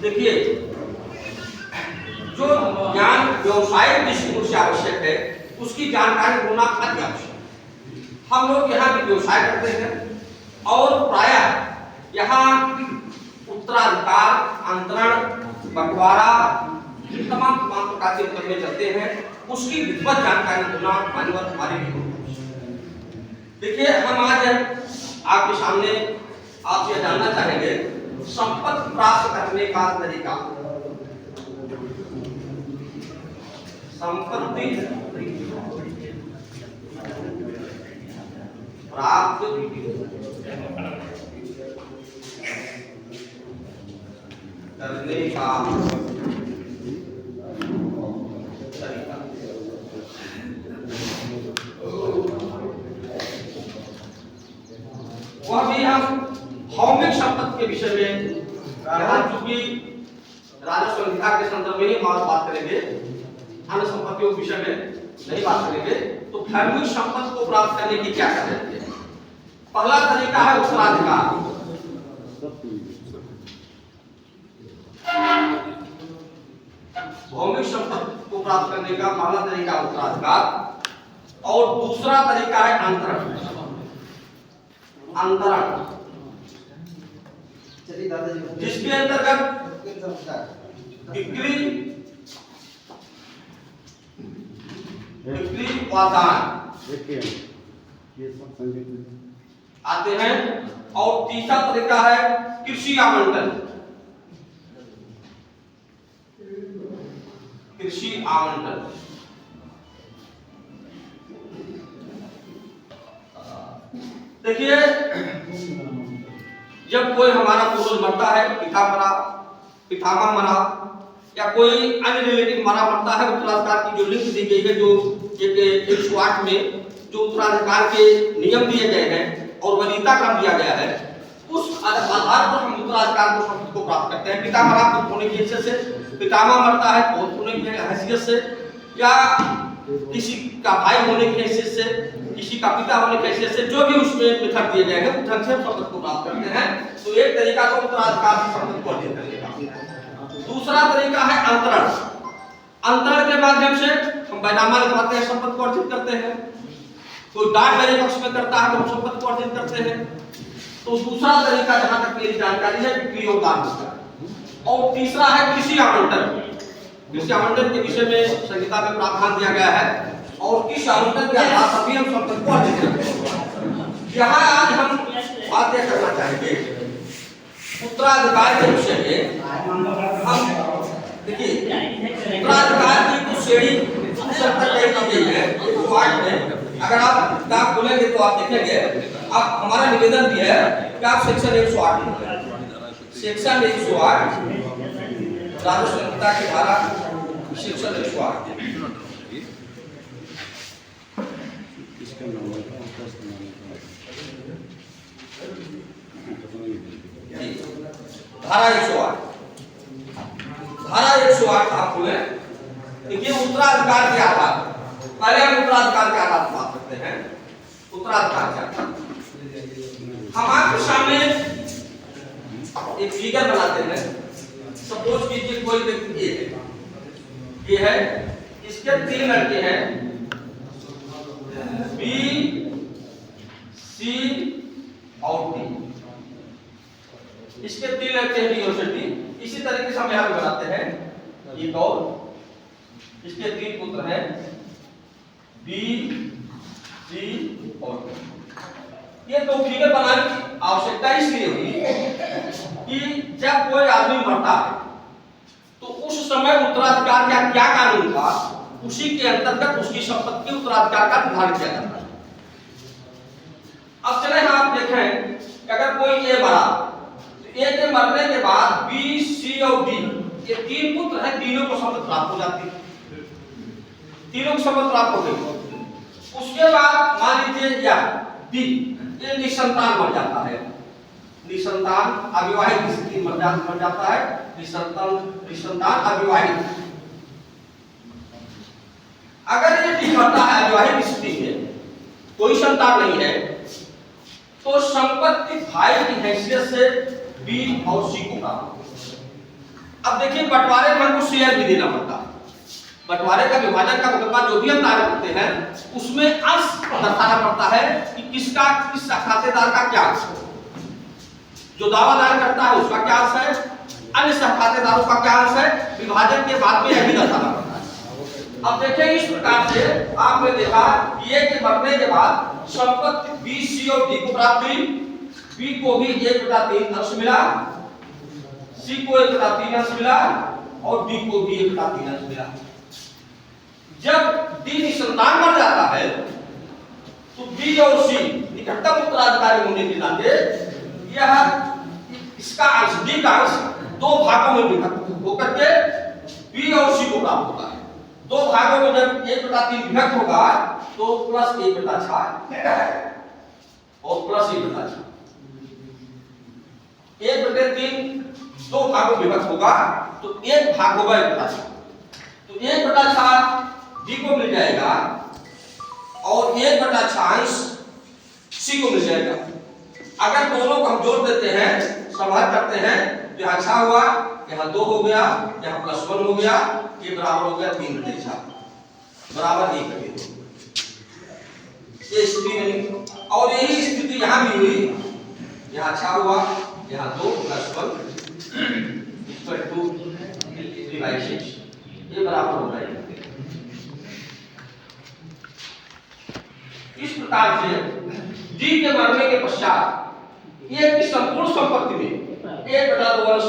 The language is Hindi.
देखिए, जो ज्ञान व्यवसायिक दृष्टिकोण से आवश्यक है उसकी जानकारी होना अति आवश्यक है। हम लोग यहाँ भी व्यवसाय करते हैं और प्रायः यहाँ उत्तराधिकार, अंतरण, बंटवारा, तमाम प्रकार के मुकदमे चलते हैं, उसकी विधिवत जानकारी होना मानव हमारे लिए होती है। देखिए, हम आज आपके सामने आपसे जानना चाहेंगे संपत्ति प्राप्त करने का तरीका। संपत्ति प्राप्त करने का तरीका। वह भी हम भौतिक संपत्ति के विषय में, चूंकि राजस्व विभाग के संदर्भ में ही हम बात करेंगे, अन्य संपत्तियों के विषय में नहीं बात करेंगे, तो भौतिक संपत्ति को प्राप्त करने की क्या करते हैं। पहला तरीका है उत्तराधिकार। भौतिक संपत्ति को प्राप्त करने का पहला तरीका उत्तराधिकार और दूसरा तरीका है अंतरण। अंतरण जिसके अंतर्गत बिक्री व दान आते हैं। और तीसरा तरीका है कृषि आवंटन। कृषि आवंटन देखिए, जब कोई हमारा पूर्वज मरता है, पिता मरा, पितामह मरा या कोई अन्य रिलेटिव मरा मरता है, उत्तराधिकार की जो लिंक दी गई है, जो एक 108 में जो उत्तराधिकार के नियम दिए गए हैं और वरीयता क्रम दिया गया है, उस आधार पर हम उत्तराधिकार को संपत्ति को प्राप्त करते हैं। पिता मरा पुत्र होने की हैसियत से, पितामह मरता है पौत्र होने की हैसियत से, या किसी का भाई होने की हैसियत से, किसी का पिता होने की हैसियत से, जो भी उसमें मेथड दिए गए हैं उस ढंग से हम संपत्ति को प्राप्त करते हैं। तो एक तरीका तो उत्तराधिकार की संपत्ति को अर्जित करने का। दूसरा तरीका है अंतरण। अंतरण के माध्यम से हम बैनामा लिखवाते हैं, संपत्ति को अर्जित करते हैं। कोई दान मेरे पक्ष में करता है तो हम संपत्ति को अर्जित करते हैं। तो दूसरा तरीका जहां तक मेरी जानकारी है बिक्री और दान का। और तीसरा है कृषि आवंटन। कृषि आवंटन के विषय में संहिता में प्रावधान दिया गया है और किस आवंटन के आधार पर भी हम संपत्ति को अर्जित करते हैं। यहाँ आज हम बात यह करना चाहेंगे उत्तराधिकार के विषय में। हम देखिए, उत्तराधिकार की कुछ श्रेणी तय की गई है 108 में। अगर आप किताब खोलेंगे तो आप देखेंगे, आप हमारा निवेदन भी है कि आप सेक्शन 108 सेक्शन 108 राजस्व संहिता की धारा सेक्शन 108 धारा 108 आप खोले। देखिए, उत्तराधिकार के आधार, पहले हम उत्तराधिकार के आधार पर बात करते हैं। उत्तराधिकार के आधार हम आपके सामने एक फिगर बनाते हैं। सपोज कीजिए कोई व्यक्ति ये है, इसके 3 लड़के हैं, बी, सी और डी। इसके 3 लड़के हैं, बी और डी। इसी तरीके से हम यहाँ पे बनाते हैं एक और, इसके 3 पुत्र हैं, बी, सी और डी। ये 2 फिगर बनाने की आवश्यकता इसलिए हुई कि जब कोई आदमी मरता है तो उस समय उत्तराधिकार का क्या कानून था, उसी के अंतर्गत उसकी संपत्ति उत्तराधिकार का निर्धारण किया जाता है। अब चले आप देखें कि अगर कोई ए मरा तो ए के मरने के बाद बी, सी और डी ये 3 पुत्र हैं, तीनों को संपत्ति प्राप्त हो जाती है। तीनों को संपत्ति प्राप्त हो गई। उसके बाद मान लीजिए या डी ये निसंतान मर जाता है, निसंतान अविवाहित स्थिति मर जाता है, निसंतान अविवाहित। अगर ये डी मरता है अविवाहित स्थिति में, कोई संतान नहीं है, तो संपत्ति भाई की हैसियत से बी और सी को प्राप्त होगा। अब देखिए बंटवारे में हमको शेयर भी देना पड़ता है। बंटवारे का विभाजन का मुकदमा जो भी हम दायर करते हैं उसमें अंश दर्शाना पड़ता है कि किसका किस खातेदार का क्या अंश है। जो दावा दायर करता है उसका क्या अंश है, अन्य खातेदारों का क्या अंश है, विभाजन के बाद में यही दर्शाना पड़ता है। अब देखिए इस प्रकार से आपने देखा ए के मरने के बाद संपत्ति बी सी और डी को प्राप्त हुई। बी को भी 1/3 अंश मिला, सी को 1/3 अंश मिला और डी को भी 1/3 अंश मिला। जब डी निसंतान मर जाता है तो बी और सी निकटतम उत्तराधिकारी होने के नाते यह इसका अंश डी का अंश दो भागों में विभक्त होकर के बी और सी को प्राप्त होता है। दो भागों में जब 1/3 विभक्त होगा तो प्लस 1/6 और प्लस 1/6 1/3 दो भागों में विभक्त होगा तो एक भाग होगा 1/6 तो 1/6 डी को मिल जाएगा और 1/6 अंश सी को मिल जाएगा। अगर दोनों को हम जोड़ देते हैं समाप्त करते हैं तो यहाँ 6 हुआ, यहाँ 2 हो गया, यहाँ +1 हो गया, ये बराबर हो गया 3/6 बराबर 1/2। ये स्थिति नहीं और यही स्थिति यहाँ भी हुई, यहाँ 6 हुआ, यहाँ 2 +1 3/6 ये बराबर हो जाएगा। इस प्रकार से डी के मरने के पश्चात ए की संपूर्ण संपत्ति में 1/2 अंश